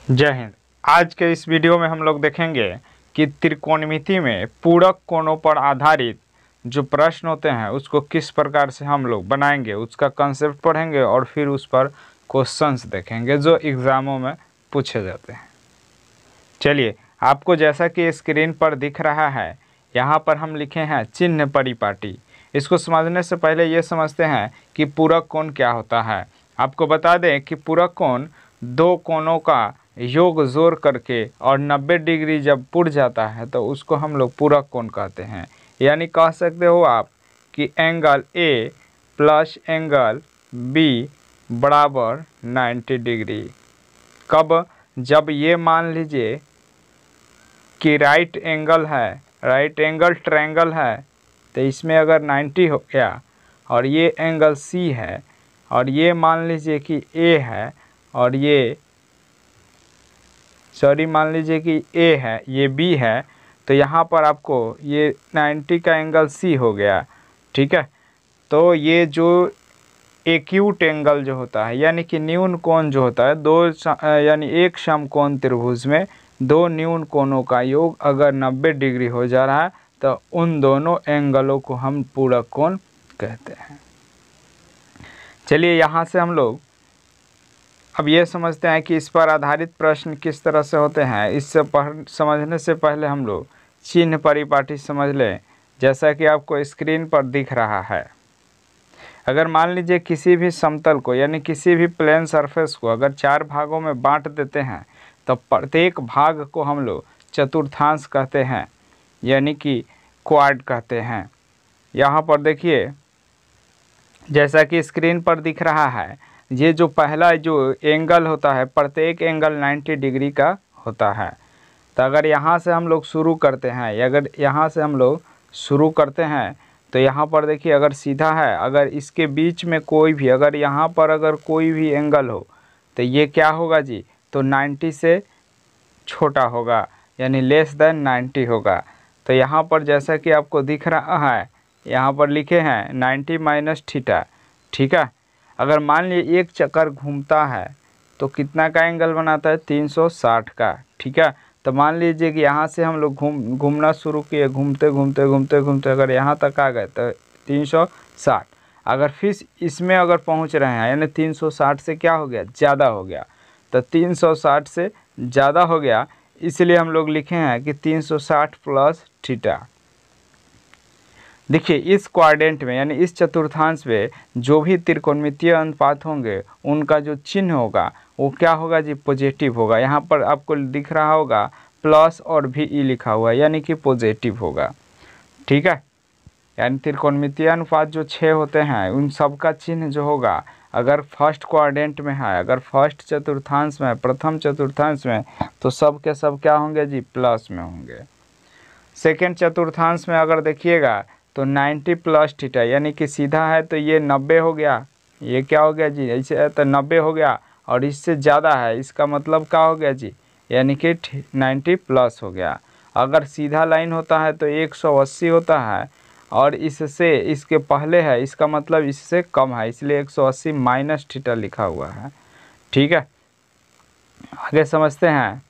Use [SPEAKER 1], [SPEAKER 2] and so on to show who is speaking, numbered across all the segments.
[SPEAKER 1] जय हिंद। आज के इस वीडियो में हम लोग देखेंगे कि त्रिकोणमिति में पूरक कोणों पर आधारित जो प्रश्न होते हैं उसको किस प्रकार से हम लोग बनाएंगे, उसका कंसेप्ट पढ़ेंगे और फिर उस पर क्वेश्चंस देखेंगे जो एग्ज़ामों में पूछे जाते हैं। चलिए, आपको जैसा कि स्क्रीन पर दिख रहा है, यहाँ पर हम लिखे हैं चिन्ह परिपाटी। इसको समझने से पहले ये समझते हैं कि पूरक कोण क्या होता है। आपको बता दें कि पूरक कोण दो कोणों का योग जोड़ करके और 90 डिग्री जब पुर जाता है तो उसको हम लोग पूरक कोण कहते हैं। यानी कह सकते हो आप कि angle A plus angle B बराबर 90 डिग्री। कब? जब ये मान लीजिए कि राइट एंगल है, राइट एंगल ट्रायंगल है, तो इसमें अगर 90 हो गया और ये एंगल सी है और ये मान लीजिए कि ए है और ये मान लीजिए कि ए है, ये बी है, तो यहाँ पर आपको ये 90 का एंगल सी हो गया। ठीक है, तो ये जो एक्यूट एंगल जो होता है यानी कि न्यून कोण जो होता है यानी एक समकोण त्रिभुज में दो न्यून कोणों का योग अगर 90 डिग्री हो जा रहा है तो उन दोनों एंगलों को हम पूरक कोण कहते हैं। चलिए, यहाँ से हम लोग अब ये समझते हैं कि इस पर आधारित प्रश्न किस तरह से होते हैं। इससे समझने से पहले हम लोग चिन्ह परिपाटी समझ लें, जैसा कि आपको स्क्रीन पर दिख रहा है। अगर मान लीजिए किसी भी समतल को यानी किसी भी प्लेन सरफेस को अगर 4 भागों में बांट देते हैं तो प्रत्येक भाग को हम लोग चतुर्थांश कहते हैं, यानी कि क्वाड कहते हैं। यहाँ पर देखिए, जैसा कि स्क्रीन पर दिख रहा है, ये जो पहला जो एंगल होता है प्रत्येक एंगल 90 डिग्री का होता है। तो अगर यहाँ से हम लोग शुरू करते हैं, अगर यहाँ से हम लोग शुरू करते हैं तो यहाँ पर देखिए अगर सीधा है, अगर इसके बीच में कोई भी अगर यहाँ पर अगर कोई भी एंगल हो तो ये क्या होगा जी, तो 90 से छोटा होगा यानी लेस देन 90 होगा। तो यहाँ पर जैसा कि आपको दिख रहा है, यहाँ पर लिखे हैं 90 माइनस थीटा। ठीक है, अगर मान लीजिए एक चक्कर घूमता है तो कितना का एंगल बनाता है, 360 का। ठीक है, तो मान लीजिए कि यहाँ से हम लोग घूमना शुरू किए, घूमते घूमते घूमते घूमते अगर यहाँ तक आ गए तो 360। अगर फिर इसमें अगर पहुँच रहे हैं यानी 360 से क्या हो गया, ज़्यादा हो गया, तो 360 से ज़्यादा हो गया, इसलिए हम लोग लिखे हैं कि 360 प्लस थीटा। देखिए, इस क्वाड्रेंट में यानी इस चतुर्थांश में जो भी त्रिकोणमितीय अनुपात होंगे उनका जो चिन्ह होगा वो क्या होगा जी, पॉजिटिव होगा। यहाँ पर आपको दिख रहा होगा प्लस और भी ई लिखा हुआ है यानी कि पॉजिटिव होगा। ठीक है, यानी त्रिकोणमितीय अनुपात जो 6 होते हैं उन सब का चिन्ह जो होगा अगर फर्स्ट क्वाड्रेंट में है, अगर फर्स्ट चतुर्थांश में, प्रथम चतुर्थांश में, तो सब के सब क्या होंगे जी, प्लस में होंगे। सेकेंड चतुर्थांश में अगर देखिएगा तो 90 प्लस थीटा यानी कि सीधा है तो ये 90 हो गया, ये क्या हो गया जी, ऐसे है तो 90 हो गया, और इससे ज़्यादा है इसका मतलब क्या हो गया जी, यानी कि 90 प्लस हो गया। अगर सीधा लाइन होता है तो 180 होता है और इससे इसके पहले है इसका मतलब इससे कम है, इसलिए 180 माइनस थीटा लिखा हुआ है। ठीक है, आगे समझते हैं।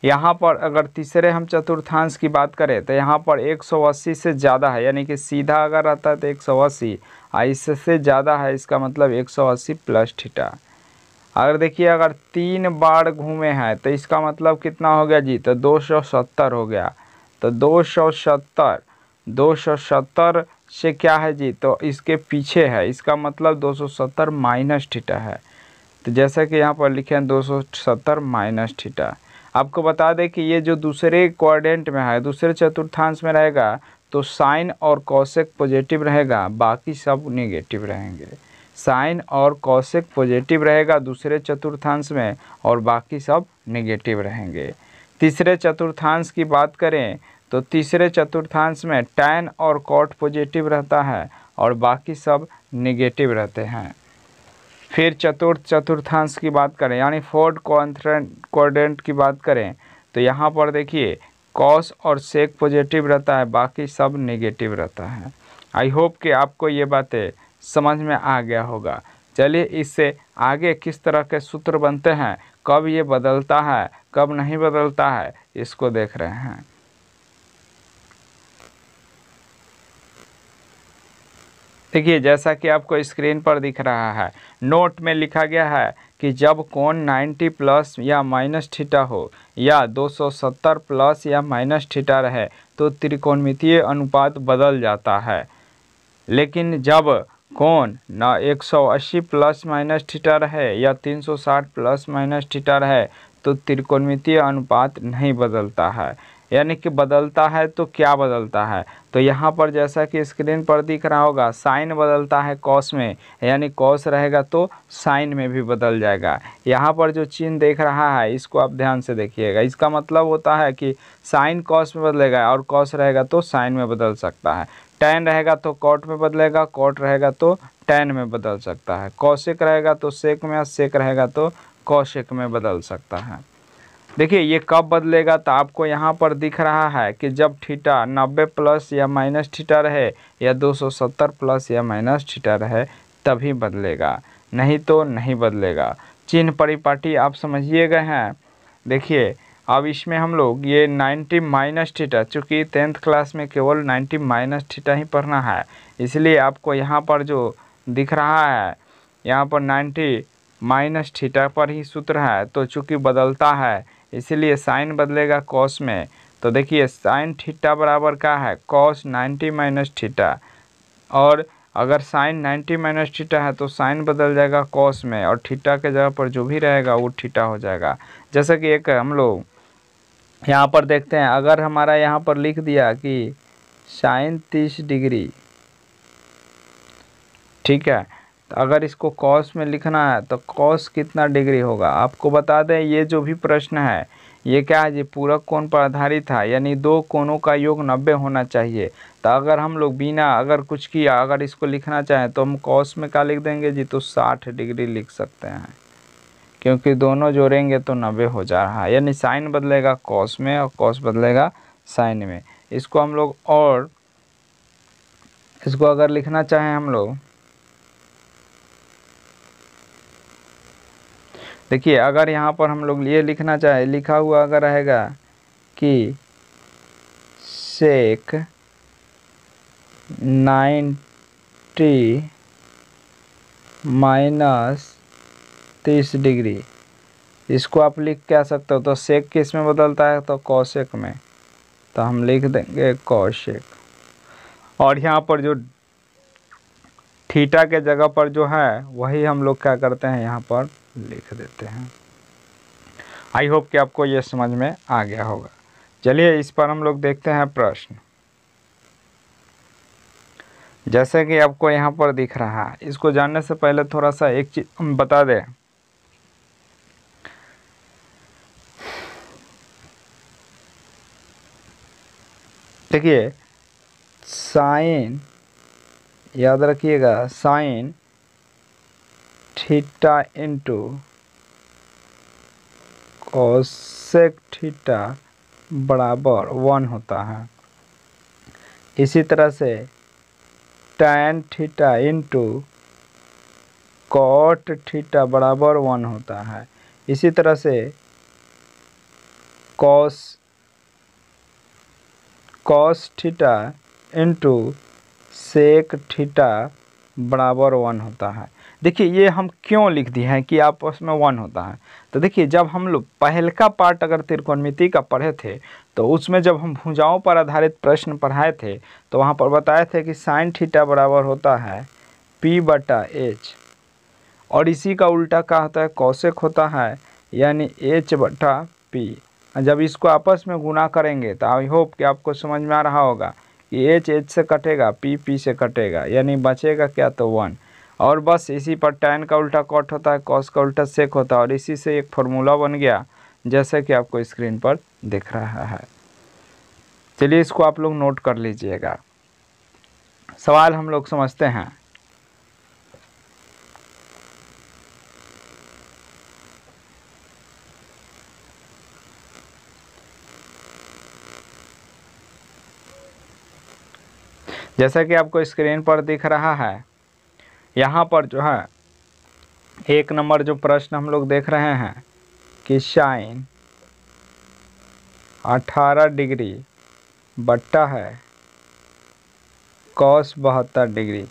[SPEAKER 1] यहाँ पर अगर तीसरे हम चतुर्थांश की बात करें तो यहाँ पर 180 से ज़्यादा है यानी कि सीधा अगर रहता है तो 180 और इससे ज़्यादा है इसका मतलब 180 प्लस थीटा। अगर देखिए अगर 3 बार घूमे हैं तो इसका मतलब कितना हो गया जी, तो 270 हो गया। तो 270 से क्या है जी, तो इसके पीछे है, इसका मतलब 270 माइनस थीटा है। तो जैसा कि यहाँ पर लिखे हैं 270 माइनस थीटा। आपको बता दें कि ये जो दूसरे क्वाड्रेंट में है, दूसरे चतुर्थांश में रहेगा तो साइन और कॉसेक पॉजिटिव रहेगा, बाकी सब नेगेटिव रहेंगे। साइन और कॉसेक पॉजिटिव रहेगा दूसरे चतुर्थांश में और बाकी सब नेगेटिव रहेंगे। तीसरे चतुर्थांश की बात करें तो तीसरे चतुर्थांश में टैन और कॉट पॉजिटिव रहता है और बाकी सब नेगेटिव रहते हैं। फिर चतुर्थ चतुर्थांश की बात करें यानी फोर्थ क्वाड्रेंट की बात करें तो यहाँ पर देखिए कॉस और सेक पॉजिटिव रहता है, बाकी सब नेगेटिव रहता है। आई होप कि आपको ये बातें समझ में आ गया होगा। चलिए इससे आगे किस तरह के सूत्र बनते हैं, कब ये बदलता है कब नहीं बदलता है, इसको देख रहे हैं। देखिए जैसा कि आपको स्क्रीन पर दिख रहा है, नोट में लिखा गया है कि जब कोण 90 प्लस या माइनस थीटा हो या 270 प्लस या माइनस थीटा रहे तो त्रिकोणमितीय अनुपात बदल जाता है। लेकिन जब कोण न 180 प्लस माइनस थीटा रहे या 360 प्लस माइनस थीटा रहे तो त्रिकोणमितीय अनुपात नहीं बदलता है। यानी कि बदलता है तो क्या बदलता है, तो यहाँ पर जैसा कि स्क्रीन पर दिख रहा होगा साइन बदलता है कॉस में, यानी कॉस रहेगा तो साइन में भी बदल जाएगा। यहाँ पर जो चिन्ह देख रहा है इसको आप ध्यान से देखिएगा, इसका मतलब होता है कि साइन कॉस में बदलेगा और कॉस रहेगा तो साइन में बदल सकता है। टैन रहेगा तो कॉट में बदलेगा, कॉट रहेगा तो टैन में बदल सकता है। कॉसेक रहेगा तो सेक में, सेक रहेगा तो कॉसेक में बदल सकता है। देखिए ये कब बदलेगा, तो आपको यहाँ पर दिख रहा है कि जब थीटा 90 प्लस या माइनस थीटा रहे या 270 प्लस या माइनस थीटा रहे तभी बदलेगा, नहीं तो नहीं बदलेगा। चिन्ह परिपाटी आप समझिए गए हैं। देखिए अब इसमें हम लोग ये 90 माइनस थीटा, चूँकि 10th क्लास में केवल 90 माइनस थीटा ही पढ़ना है, इसलिए आपको यहाँ पर जो दिख रहा है यहाँ पर 90 माइनस थीटा पर ही सूत्र है। तो चूँकि बदलता है इसीलिए साइन बदलेगा कॉस में। तो देखिए साइन थीटा बराबर क्या है, कॉस 90 माइनस थीटा, और अगर साइन 90 माइनस थीटा है तो साइन बदल जाएगा कॉस में और थीटा के जगह पर जो भी रहेगा वो थीटा हो जाएगा। जैसे कि एक हम लोग यहाँ पर देखते हैं, अगर हमारा यहाँ पर लिख दिया कि साइन 30 डिग्री, ठीक है, तो अगर इसको कॉस में लिखना है तो कॉस कितना डिग्री होगा। आपको बता दें ये जो भी प्रश्न है ये क्या है, ये पूरक कोण पर आधारित है, यानी दो कोणों का योग 90 होना चाहिए। तो अगर हम लोग बिना अगर कुछ किया अगर इसको लिखना चाहें तो हम कॉस में क्या लिख देंगे जी, तो 60 डिग्री लिख सकते हैं, क्योंकि दोनों जोड़ेंगे तो 90 हो जा रहा है। यानी साइन बदलेगा कॉस में और कॉस बदलेगा साइन में। इसको हम लोग और इसको अगर लिखना चाहें हम लोग, देखिए अगर यहाँ पर हम लोग ये लिखना चाहे, लिखा हुआ अगर रहेगा कि सेक 90 माइनस 30 डिग्री, इसको आप लिख क्या सकते हो, तो सेक किस में बदलता है, तो कॉसेक में, तो हम लिख देंगे कॉसेक। और यहाँ पर जो थीटा के जगह पर जो है वही हम लोग क्या करते हैं यहाँ पर लिख देते हैं। आई होप कि आपको ये समझ में आ गया होगा। चलिए इस पर हम लोग देखते हैं प्रश्न। जैसे कि आपको यहाँ पर दिख रहा है, इसको जानने से पहले थोड़ा सा एक चीज हम बता दें। देखिए साइन, याद रखिएगा, sine theta into cosec theta बराबर 1 होता है। इसी तरह से tan theta into cot theta बराबर 1 होता है। इसी तरह से cos theta into sec theta बराबर 1 होता है। देखिए ये हम क्यों लिख दिए हैं कि आपस में 1 होता है, तो देखिए जब हम लोग पहल का पार्ट अगर त्रिकोणमिति का पढ़े थे तो उसमें जब हम भुजाओं पर आधारित प्रश्न पढ़ाए थे तो वहाँ पर बताए थे कि साइन थीटा बराबर होता है P/H, और इसी का उल्टा क्या होता है, कॉसेक होता है, यानी H/P। जब इसको आपस में गुना करेंगे तो आई होप कि आपको समझ में आ रहा होगा कि H से कटेगा, P से कटेगा, यानी बचेगा क्या, तो 1। और बस इसी पर टैन का उल्टा कॉट होता है, कॉस का उल्टा सेक होता है, और इसी से एक फार्मूला बन गया जैसे कि आपको स्क्रीन पर दिख रहा है। चलिए इसको आप लोग नोट कर लीजिएगा। सवाल हम लोग समझते हैं। जैसा कि आपको स्क्रीन पर दिख रहा है, यहाँ पर जो है 1 नंबर जो प्रश्न हम लोग देख रहे हैं कि साइन 18 डिग्री बट्टा है कॉस 72 डिग्री।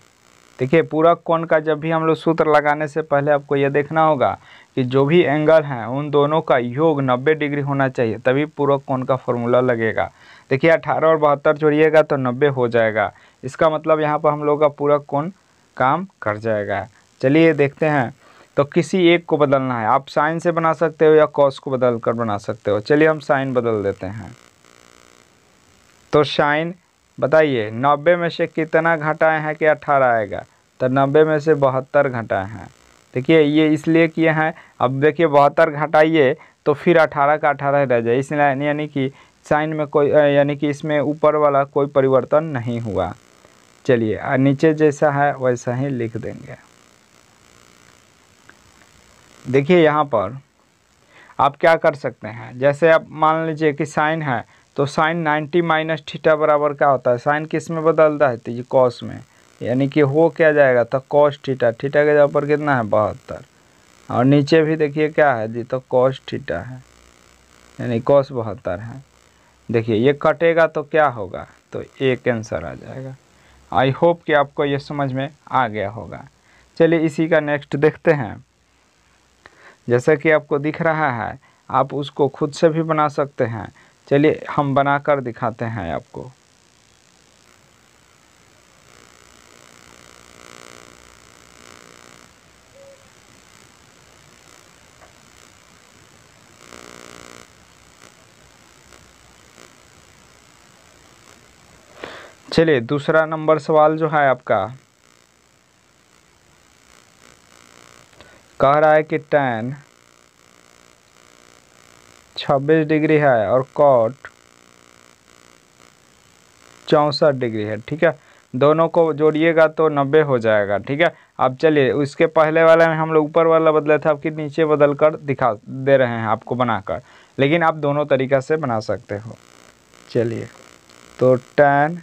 [SPEAKER 1] देखिए पूरक कोण का जब भी हम लोग सूत्र लगाने से पहले आपको यह देखना होगा कि जो भी एंगल हैं उन दोनों का योग 90 डिग्री होना चाहिए, तभी पूरक कोण का फॉर्मूला लगेगा। देखिए 18 और 72 जोड़िएगा तो 90 हो जाएगा। इसका मतलब यहाँ पर हम लोग का पूरक कोण काम कर जाएगा। चलिए देखते हैं। तो किसी एक को बदलना है, आप साइन से बना सकते हो या कॉस को बदल कर बना सकते हो। चलिए हम साइन बदल देते हैं। तो साइन बताइए 90 में से कितना घटाए हैं कि 18 आएगा, तो 90 में से 72 घटाए हैं। देखिए ये इसलिए किए हैं, अब देखिए 72 घटाइए तो फिर 18 का 18 रह जाए, इसलिए यानी कि साइन में कोई यानी कि इसमें ऊपर वाला कोई परिवर्तन नहीं हुआ। चलिए नीचे जैसा है वैसा ही लिख देंगे। देखिए यहाँ पर आप क्या कर सकते हैं, जैसे आप मान लीजिए कि साइन है तो साइन 90 माइनस थीटा बराबर क्या होता है, साइन किस में बदलता है, तो ये कॉस में, यानी कि हो क्या जाएगा तो कॉस थीटा, थीटा के जगह पर कितना है 72, और नीचे भी देखिए क्या है जी तो कॉस थीटा है, यानी कॉस 72 है। देखिए ये कटेगा तो क्या होगा, तो एक आंसर आ जाएगा। आई होप कि आपको ये समझ में आ गया होगा। चलिए इसी का नेक्स्ट देखते हैं। जैसा कि आपको दिख रहा है, आप उसको खुद से भी बना सकते हैं। चलिए हम बनाकर दिखाते हैं आपको। चलिए दूसरा नंबर सवाल जो है आपका कह रहा है कि tan 26 डिग्री है और cot 64 डिग्री है। ठीक है, दोनों को जोड़िएगा तो 90 हो जाएगा। ठीक है, अब चलिए उसके पहले वाला में हम लोग ऊपर वाला बदला था, आपकी नीचे बदल कर दिखा दे रहे हैं आपको बनाकर, लेकिन आप दोनों तरीक़ा से बना सकते हो। चलिए तो tan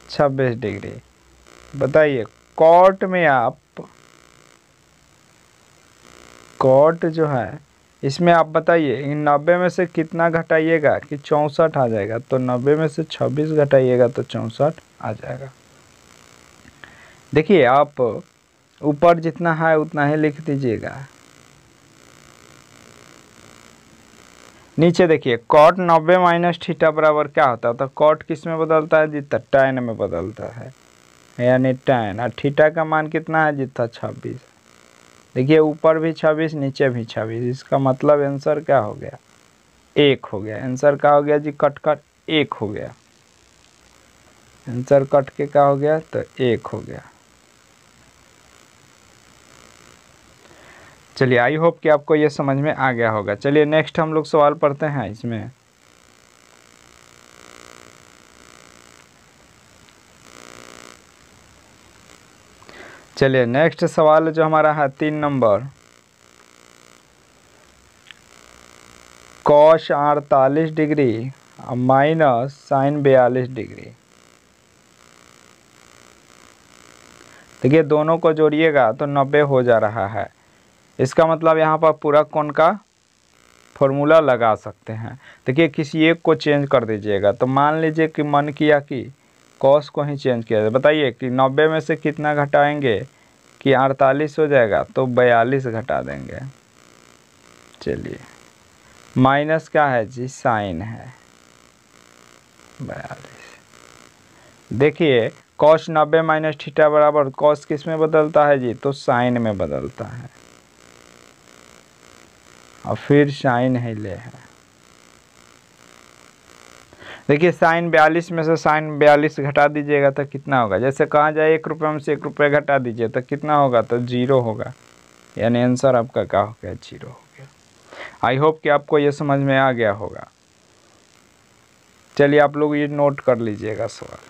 [SPEAKER 1] 26 डिग्री, बताइए cot में आप cot जो है इसमें आप बताइए 90 में से कितना घटाइएगा कि 64 आ जाएगा, तो 90 में से 26 घटाइएगा तो 64 आ जाएगा। देखिए आप ऊपर जितना है उतना ही लिख दीजिएगा। नीचे देखिए cot 90 माइनस थीटा बराबर क्या होता है, तो cot किस में बदलता है जितना tan में बदलता है, यानी tan, और थीटा का मान कितना है जितना 26। देखिए ऊपर भी 26 नीचे भी 26, इसका मतलब आंसर क्या हो गया 1 हो गया। आंसर क्या हो गया जी, कट कर 1 हो गया। आंसर कट के क्या हो गया तो 1 हो गया। चलिए आई होप कि आपको ये समझ में आ गया होगा। चलिए नेक्स्ट हम लोग सवाल पढ़ते हैं इसमें। चलिए नेक्स्ट सवाल जो हमारा है 3 number, cos 48 degree minus sine 42 degree. देखिए दोनों को जोड़िएगा तो 90 हो जा रहा है। इसका मतलब यहाँ पर पूरक कोण का फॉर्मूला लगा सकते हैं। देखिए किसी एक को चेंज कर दीजिएगा, तो मान लीजिए कि मन किया कि कॉस को ही चेंज किया जाए। बताइए कि 90 में से कितना घटाएंगे कि 48 हो जाएगा, तो 42 घटा देंगे। चलिए माइनस क्या है जी, साइन है 42। देखिए कॉस 90 माइनस थीटा बराबर कॉस किस में बदलता है जी, तो साइन में बदलता है, और फिर साइन है ले है। देखिए साइन 42 में से साइन 42 घटा दीजिएगा तो कितना होगा, जैसे कहा जाए 1 रुपये में से 1 रुपये घटा दीजिए तो कितना होगा, तो 0 होगा, यानी आंसर आपका क्या हो गया 0 हो गया। आई होप कि आपको ये समझ में आ गया होगा। चलिए आप लोग ये नोट कर लीजिएगा सवाल।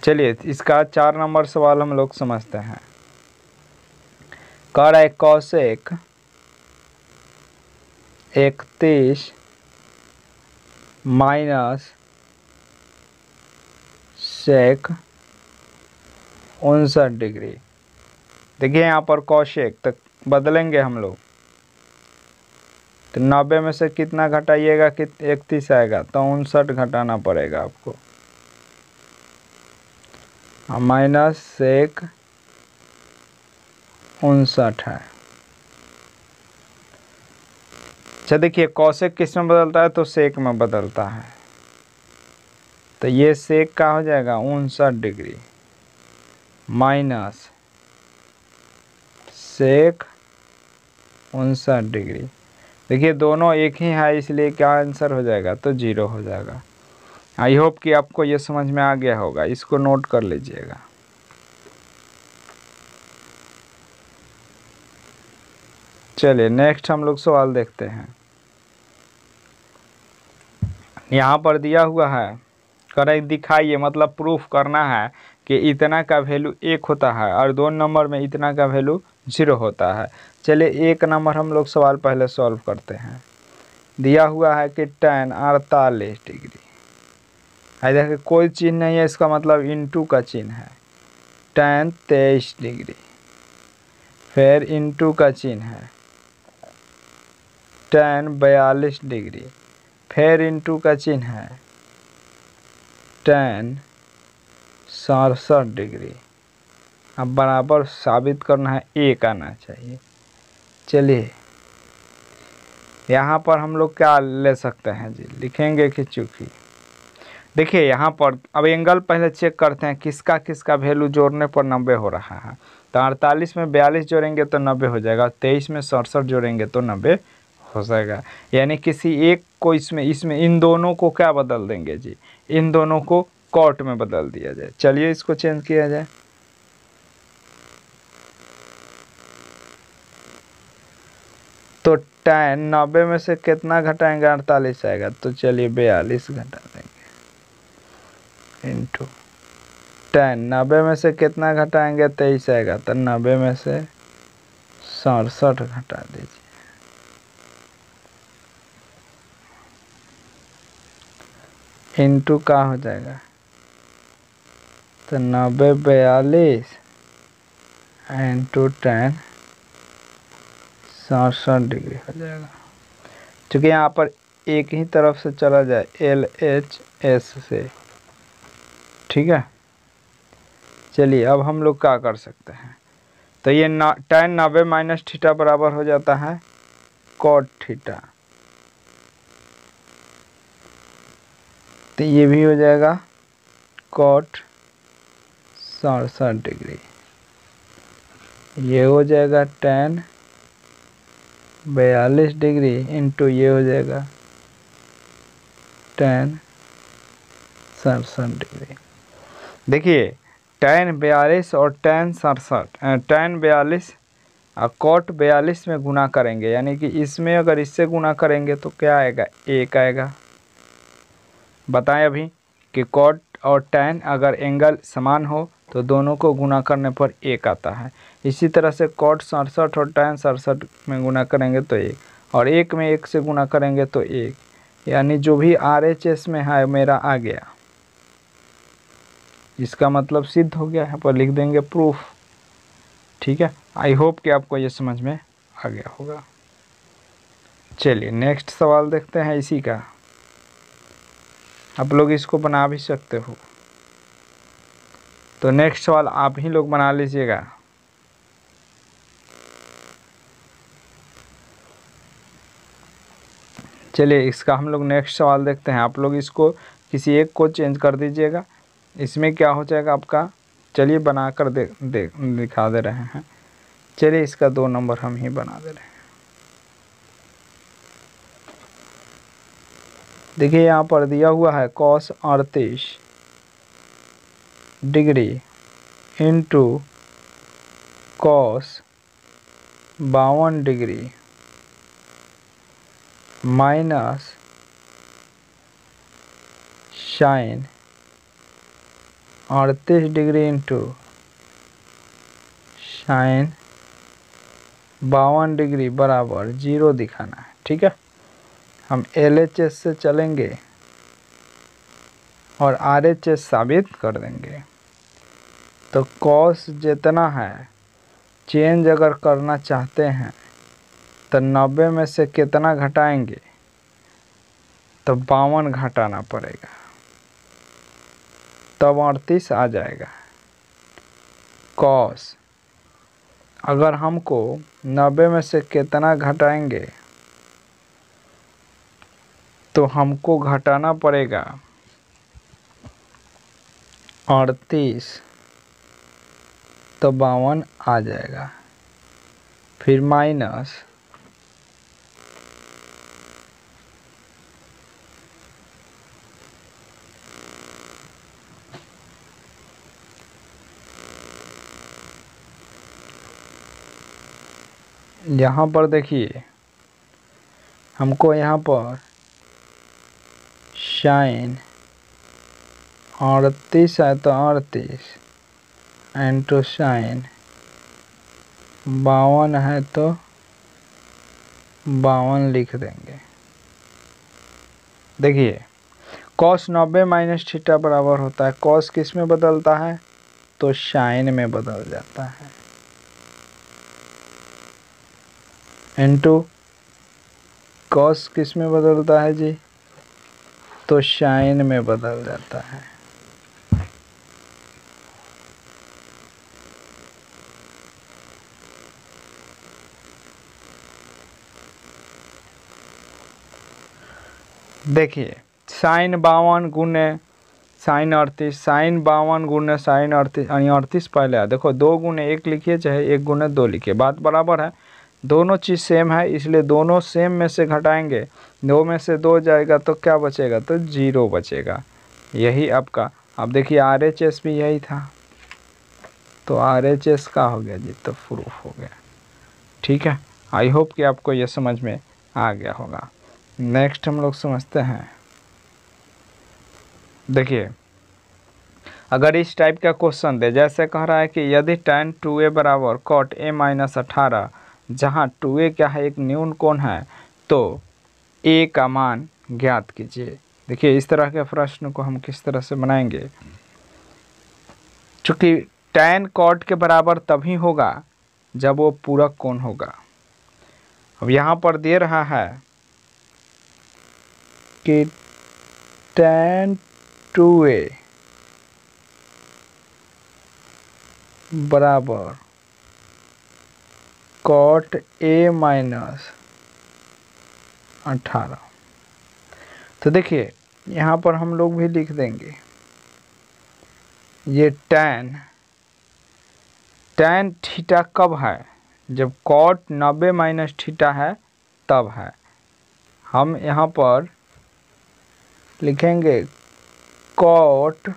[SPEAKER 1] चलिए इसका 4 नंबर सवाल हम लोग समझते हैं। कह रहा है cosec 31 माइनस सेक 59 डिग्री। देखिए यहाँ पर कॉशेक तक बदलेंगे हम लोग, तो 90 में से कितना घटाइएगा कि 31 आएगा, तो 59 घटाना पड़ेगा आपको। माइनस सेक 59 है। अच्छा देखिए कॉशेक किस में बदलता है, तो सेक में बदलता है, तो ये सेक का हो जाएगा 59 डिग्री माइनस सेक 59 डिग्री। देखिए दोनों एक ही है, इसलिए क्या आंसर हो जाएगा, तो 0 हो जाएगा। आई होप कि आपको ये समझ में आ गया होगा, इसको नोट कर लीजिएगा। चलिए नेक्स्ट हम लोग सवाल देखते हैं। यहाँ पर दिया हुआ है, करेक्ट दिखाइए, मतलब प्रूफ करना है कि इतना का वैल्यू 1 होता है और 2 नंबर में इतना का वैल्यू 0 होता है। चलिए 1 नंबर हम लोग सवाल पहले सॉल्व करते हैं। दिया हुआ है कि tan 48 डिग्री, देखिए कोई चिन्ह नहीं है, इसका मतलब इनटू का चिन्ह है। tan 23 डिग्री, फिर इनटू का चिन्ह है। tan 42 डिग्री, फिर इनटू का चिन्ह है। tan 67 degree. अब बराबर साबित करना है, 1 आना चाहिए। चलिए यहाँ पर हम लोग क्या ले सकते हैं जी, लिखेंगे कि चूँकि देखिए यहाँ पर अब एंगल पहले चेक करते हैं किसका किसका वैल्यू जोड़ने पर 90 हो रहा है। तो 48 में 42 जोड़ेंगे तो 90 हो जाएगा, 23 में 67 जोड़ेंगे तो 90 हो जाएगा। यानी किसी एक को इसमें इन दोनों को क्या बदल देंगे जी, इन दोनों को कॉट में बदल दिया जाए। चलिए इसको चेंज किया जाए। तो tan 90 में से कितना घटाएंगे, 48 आएगा, तो चलिए 42 घटा देंगे इंटू tan 90 में से कितना घटाएंगे, 23 आएगा, तो 90 में से 67 घटा दीजिए। इंटू का हो जाएगा, तो 90 42 इंटू tan 67 डिग्री हो जाएगा। चूँकि यहाँ पर एक ही तरफ से चला जाए LHS से, ठीक है। चलिए अब हम लोग क्या कर सकते हैं, तो ये tan 90 माइनस थीटा बराबर हो जाता है cot थीटा, तो ये भी हो जाएगा cot 67 डिग्री। ये हो जाएगा tan 42 डिग्री इंटू ये हो जाएगा tan 67 डिग्री। देखिए tan 42 और tan 42 और cot 42 में गुना करेंगे, यानी कि इसमें अगर इससे गुना करेंगे तो क्या आएगा, 1 आएगा। बताएं अभी कि cot और tan अगर एंगल समान हो तो दोनों को गुना करने पर 1 आता है। इसी तरह से cot 67 और tan 67 में गुना करेंगे तो 1, और 1 में 1 से गुना करेंगे तो 1, यानी जो भी RHS में है मेरा आ गया। इसका मतलब सिद्ध हो गया, यहाँ पर लिख देंगे प्रूफ। ठीक है, आई होप कि आपको ये समझ में आ गया होगा। चलिए नेक्स्ट सवाल देखते हैं इसी का। आप लोग इसको बना भी सकते हो, तो नेक्स्ट सवाल आप ही लोग बना लीजिएगा। चलिए इसका हम लोग नेक्स्ट सवाल देखते हैं। आप लोग इसको किसी एक को चेंज कर दीजिएगा, इसमें क्या हो जाएगा आपका। चलिए बना कर दिखा दे रहे हैं। चलिए इसका 2 नंबर हम ही बना दे रहे हैं। देखिए यहाँ पर दिया हुआ है cos 38 degree into cos 52 degree minus sine 38 degree into sine 52 degree बराबर 0 दिखाना है। ठीक है, हम LHS से चलेंगे और RHS साबित कर देंगे। तो कॉस जितना है चेंज अगर करना चाहते हैं तो 90 में से कितना घटाएंगे, तो 52 घटाना पड़ेगा, तब 38 आ जाएगा। कॉस अगर हमको 90 में से कितना घटाएंगे तो हमको घटाना पड़ेगा 38, तो 52 आ जाएगा। फिर माइनस यहाँ पर देखिए, हमको यहाँ पर साइन 38 है तो 38 इंटू साइन 52 है तो 52 लिख देंगे। देखिए कॉस 90 माइनस थीटा बराबर होता है, कॉस किस में बदलता है, तो साइन में बदल जाता है, इंटू कॉस किस में बदलता है जी, तो साइन में बदल जाता है। देखिए साइन 52 गुने साइन 38, साइन 52 गुने साइन 38, 38 पहले है। देखो 2 गुने 1 लिखिए चाहे 1 गुने 2 लिखिए, बात बराबर है, दोनों चीज़ सेम है, इसलिए दोनों सेम में से घटाएंगे, 2 में से 2 जाएगा तो क्या बचेगा, तो 0 बचेगा। यही आपका, अब देखिए RHS भी यही था, तो RHS का हो गया जी, तो प्रूफ हो गया। ठीक है, आई होप कि आपको ये समझ में आ गया होगा। नेक्स्ट हम लोग समझते हैं। देखिए अगर इस टाइप का क्वेश्चन दे, जैसे कह रहा है कि यदि tan 2a बराबर cot a माइनस 18, जहाँ 2a क्या है, एक न्यून कोण है, तो a का मान ज्ञात कीजिए। देखिए इस तरह के प्रश्न को हम किस तरह से बनाएंगे, चूँकि tan cot के बराबर तभी होगा जब वो पूरक कोण होगा। अब यहाँ पर दे रहा है कि tan 2a बराबर cot a माइनस 18। तो देखिए यहाँ पर हम लोग भी लिख देंगे, ये tan थीटा कब है, जब cot 90 माइनस थीटा है तब है। हम यहाँ पर लिखेंगे cot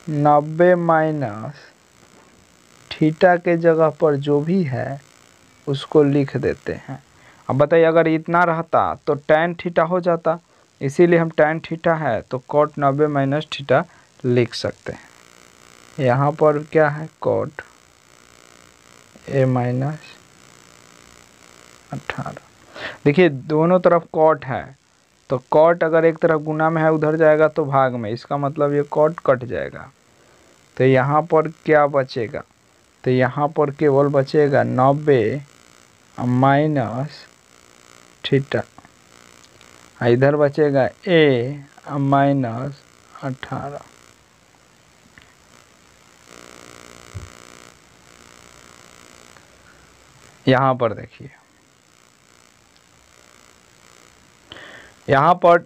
[SPEAKER 1] 90 माइनस थीटा के जगह पर जो भी है उसको लिख देते हैं। अब बताइए अगर इतना रहता तो tan थीटा हो जाता, इसीलिए हम tan थीटा है तो cot 90 माइनस थीटा लिख सकते हैं। यहाँ पर क्या है, cot a माइनस 18। देखिए दोनों तरफ cot है, तो cot अगर एक तरफ गुना में है उधर जाएगा तो भाग में, इसका मतलब ये cot कट जाएगा। तो यहाँ पर क्या बचेगा, तो यहाँ पर केवल बचेगा 90 माइनस थीटा, इधर बचेगा a माइनस 18। यहाँ पर देखिए, यहाँ पर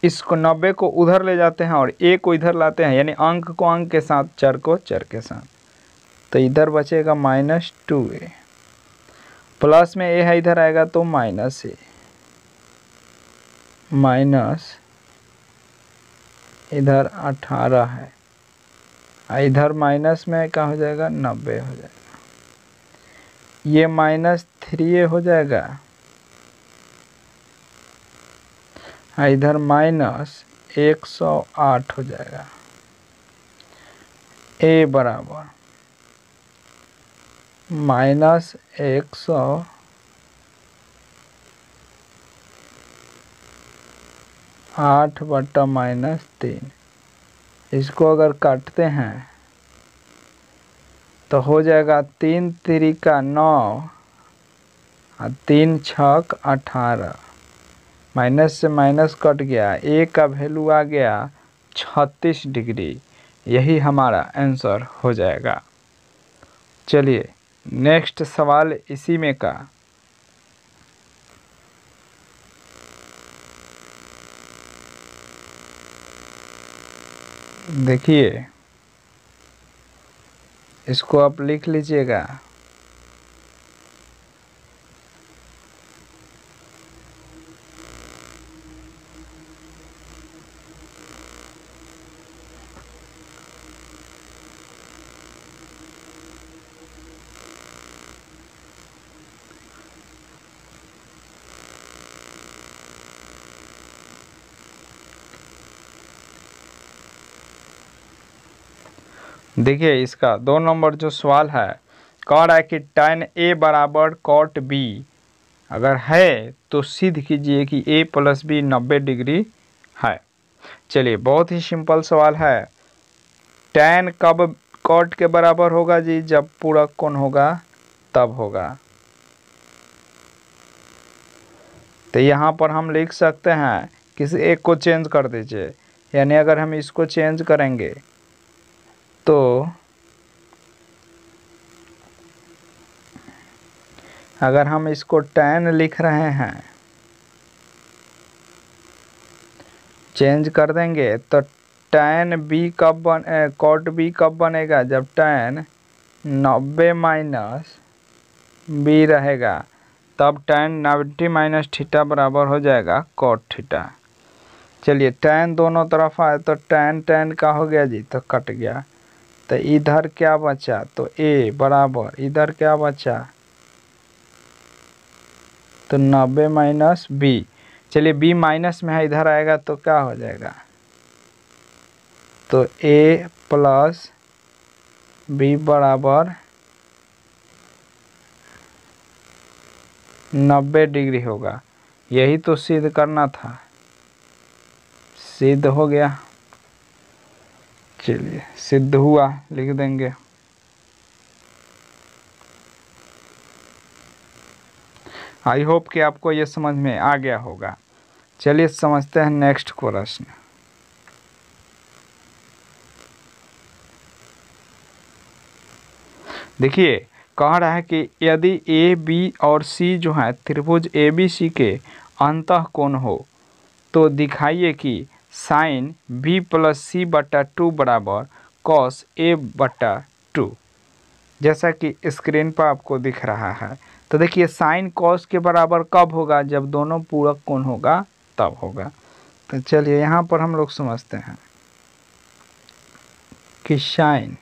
[SPEAKER 1] इसको 90 को उधर ले जाते हैं और a को इधर लाते हैं, यानी अंक को अंक के साथ, चर को चर के साथ, तो इधर बचेगा माइनस 2a, प्लस में a है इधर आएगा तो माइनस a, माइनस इधर 18 है, इधर माइनस में क्या हो जाएगा, 90 हो जाएगा, ये माइनस 3a हो जाएगा, इधर माइनस 108 हो जाएगा। a बराबर माइनस 100 8/-3। इसको अगर काटते हैं तो हो जाएगा 3 तिरिका 9 और 3 छक 18। माइनस से माइनस कट गया, ए का वैल्यू आ गया 36 डिग्री। यही हमारा आंसर हो जाएगा। चलिए नेक्स्ट सवाल इसी में का। देखिए इसको आप लिख लीजिएगा। देखिए इसका 2 नंबर जो सवाल है, कह रहा है कि tan A बराबर cot B अगर है तो सिद्ध कीजिए कि A + B 90 डिग्री है। चलिए बहुत ही सिंपल सवाल है। tan कब cot के बराबर होगा जी? जब पूरक कोण होगा तब होगा। तो यहाँ पर हम लिख सकते हैं, किसी एक को चेंज कर दीजिए, यानी अगर हम इसको चेंज करेंगे तो अगर हम इसको tan लिख रहे हैं, चेंज कर देंगे तो tan B कब cot B कब बनेगा? जब tan 90 - B रहेगा, तब tan 90 - थीटा बराबर हो जाएगा cot थीटा। चलिए tan दोनों तरफ आए तो tan का हो गया जी, तो कट गया। तो इधर क्या बचा? तो A बराबर इधर क्या बचा? तो 90 - B। चलिए B माइनस में है, इधर आएगा तो क्या हो जाएगा? तो A + B बराबर 90 डिग्री होगा। यही तो सिद्ध करना था, सिद्ध हो गया। चलिए सिद्ध हुआ लिख देंगे। आई होप कि आपको ये समझ में आ गया होगा। चलिए समझते हैं नेक्स्ट प्रश्न। देखिए कह रहा है कि यदि ए बी और सी जो है त्रिभुज ए बी सी के अंतः कोण हो तो दिखाइए कि साइन B + C/2 बराबर cos A/2, जैसा कि स्क्रीन पर आपको दिख रहा है। तो देखिए साइन cos के बराबर कब होगा? जब दोनों पूरक कोण होगा तब होगा। तो चलिए यहाँ पर हम लोग समझते हैं कि साइन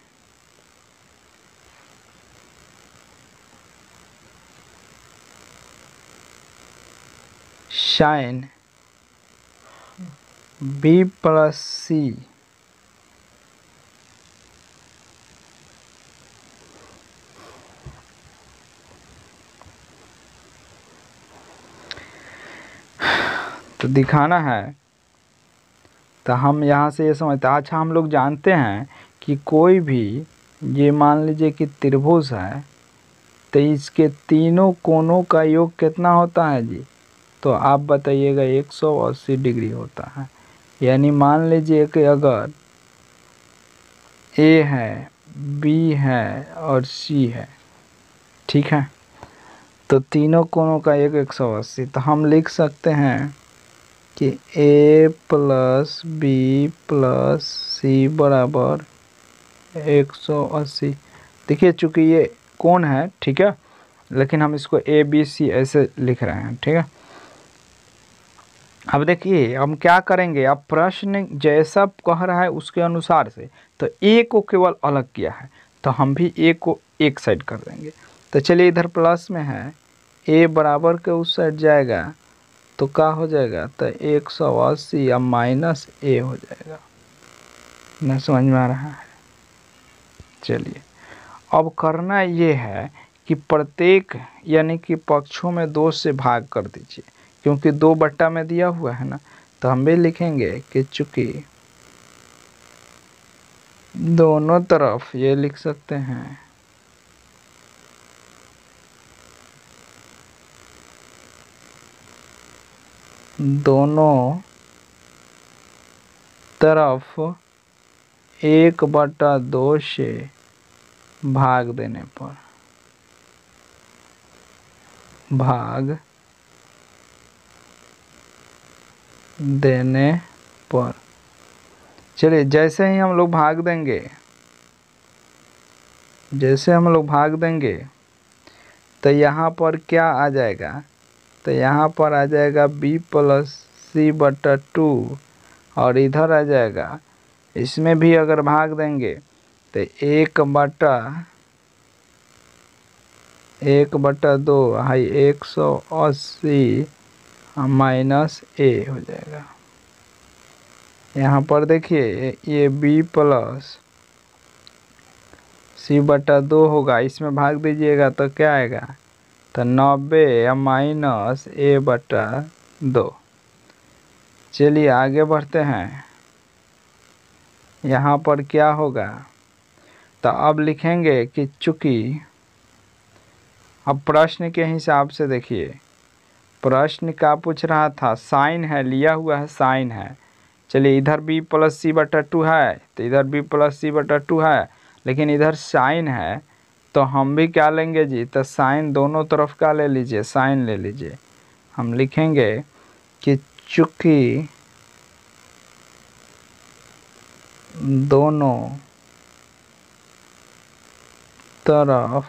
[SPEAKER 1] B + C तो दिखाना है। तो हम यहाँ से ये समझते हैं। अच्छा हम लोग जानते हैं कि कोई भी, ये मान लीजिए कि त्रिभुज है, तो इसके तीनों कोणों का योग कितना होता है जी? तो आप बताइएगा 180 डिग्री होता है। यानी मान लीजिए कि अगर A है, B है और C है, ठीक है, तो तीनों कोणों का योग 180। तो हम लिख सकते हैं कि A + B + C बराबर 180। देखिए चूँकि ये कोण है, ठीक है, लेकिन हम इसको ABC ऐसे लिख रहे हैं, ठीक है। अब देखिए हम क्या करेंगे, अब प्रश्न जैसा कह रहा है उसके अनुसार से, तो A को केवल अलग किया है, तो हम भी A को एक साइड कर देंगे। तो चलिए इधर प्लस में है, A बराबर के उस साइड जाएगा तो क्या हो जाएगा? तो 180 या -A हो जाएगा। न समझ में आ रहा है? चलिए अब करना ये है कि प्रत्येक यानी कि पक्षों में 2 से भाग कर दीजिए, क्योंकि 2 बट्टा में दिया हुआ है ना, तो हम भी लिखेंगे कि चूंकि दोनों तरफ ये लिख सकते हैं दोनों तरफ 1/2 से भाग देने पर चलिए जैसे ही हम लोग भाग देंगे तो यहाँ पर क्या आ जाएगा, तो यहाँ पर आ जाएगा b+c/2 और इधर आ जाएगा, इसमें भी अगर भाग देंगे तो 1/2 हाई 180 माइनस a हो जाएगा। यहाँ पर देखिए ये b+c/2 होगा, इसमें भाग दीजिएगा तो क्या आएगा, तो 90 माइनस a/2। चलिए आगे बढ़ते हैं। यहाँ पर क्या होगा, तो अब लिखेंगे कि चूंकि, अब प्रश्न के हिसाब से देखिए, प्रश्न क्या पूछ रहा था, साइन है, लिया हुआ है साइन है। चलिए इधर b+c/2 है तो इधर b+c/2 है, लेकिन इधर साइन है तो हम भी क्या लेंगे जी, तो साइन दोनों तरफ का ले लीजिए, साइन ले लीजिए। हम लिखेंगे कि चूंकि दोनों तरफ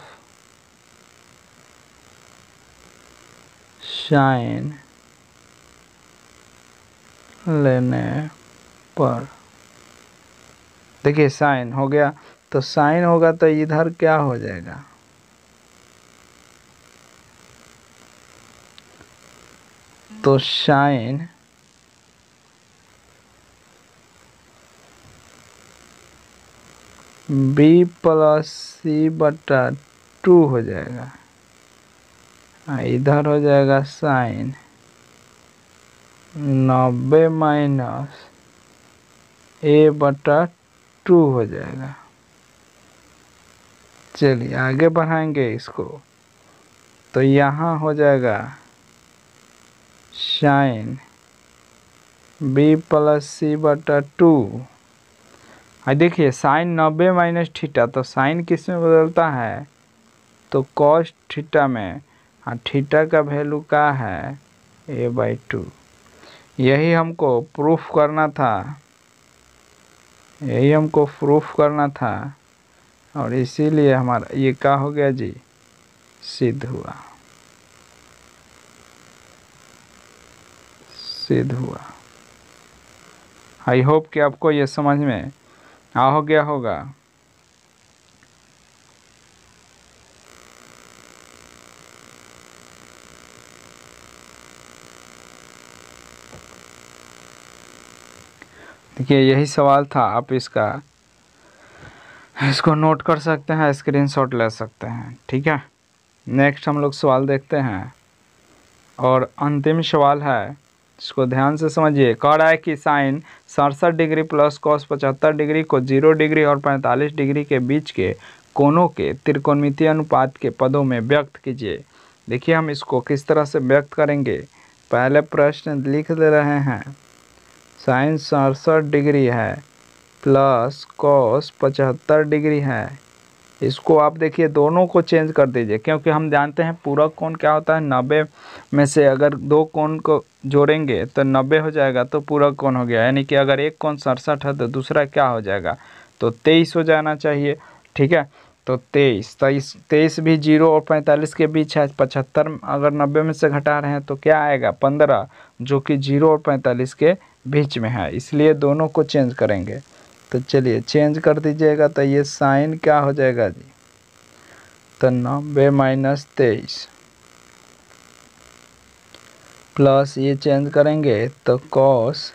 [SPEAKER 1] साइन लेने पर, देखिए साइन हो गया, तो साइन होगा तो इधर क्या हो जाएगा, तो साइन b+c/2 हो जाएगा, इधर हो जाएगा साइन 90 माइनस a/2 हो जाएगा। चलिए आगे बढ़ाएंगे इसको, तो यहाँ हो जाएगा साइन b+c/2। देखिए साइन 90 माइनस थीटा, तो साइन किस में बदलता है, तो कॉस थीटा में, और थीटा का वैल्यू क्या है a/2। यही हमको प्रूफ करना था, और इसीलिए हमारा ये क्या हो गया जी, सिद्ध हुआ। आई होप कि आपको ये समझ में आ गया होगा। देखिए यही सवाल था, आप इसको नोट कर सकते हैं, स्क्रीनशॉट ले सकते हैं, ठीक है। नेक्स्ट हम लोग सवाल देखते हैं, और अंतिम सवाल है, इसको ध्यान से समझिए। कह रहा है कि sine 67 degree plus cos 75 degree को 0 डिग्री और 45 डिग्री के बीच के कोणों के त्रिकोणमितीय अनुपात के पदों में व्यक्त कीजिए। देखिए हम इसको किस तरह से व्यक्त करेंगे, पहले प्रश्न लिख दे रहे हैं, साइन 67 डिग्री है प्लस कॉस 75 डिग्री है। इसको आप देखिए दोनों को चेंज कर दीजिए, क्योंकि हम जानते हैं पूरक कोण क्या होता है, 90 में से अगर दो कोण को जोड़ेंगे तो 90 हो जाएगा, तो पूरक कोण हो गया। यानी कि अगर एक कोण 67 है तो दूसरा क्या हो जाएगा, तो 23 हो जाना चाहिए, ठीक है। तो 23 भी 0 और 45 के बीच है, 75 अगर 90 में से घटा रहे हैं तो क्या आएगा 15, जो कि 0 और 45 के बीच में है, इसलिए दोनों को चेंज करेंगे। तो चलिए चेंज कर दीजिएगा, तो ये साइन क्या हो जाएगा जी, तो 90 माइनस 23 प्लस ये चेंज करेंगे तो कॉस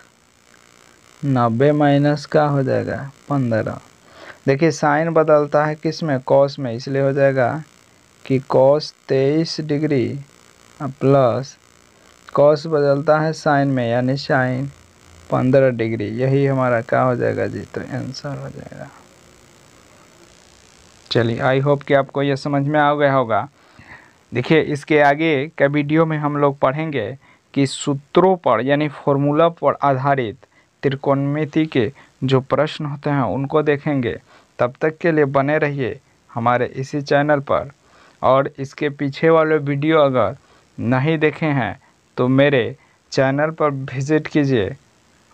[SPEAKER 1] 90 माइनस का हो जाएगा 15। देखिए साइन बदलता है किस में, कॉस में, इसलिए हो जाएगा कि कॉस 23 डिग्री प्लस कॉस बदलता है साइन में, यानी साइन 15 डिग्री, यही हमारा क्या हो जाएगा जी, तो आंसर हो जाएगा। चलिए, आई होप कि आपको ये समझ में आ गया होगा। देखिए, इसके आगे के वीडियो में हम लोग पढ़ेंगे कि सूत्रों पर यानी फॉर्मूला पर आधारित त्रिकोणमिति के जो प्रश्न होते हैं उनको देखेंगे। तब तक के लिए बने रहिए हमारे इसी चैनल पर, और इसके पीछे वाले वीडियो अगर नहीं देखे हैं तो मेरे चैनल पर विज़िट कीजिए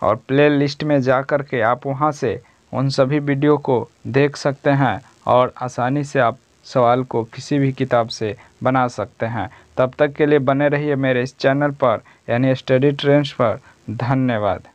[SPEAKER 1] और प्ले लिस्ट में जा कर के आप वहां से उन सभी वीडियो को देख सकते हैं और आसानी से आप सवाल को किसी भी किताब से बना सकते हैं। तब तक के लिए बने रहिए मेरे इस चैनल पर यानी स्टडी ट्रेंड्स पर। धन्यवाद।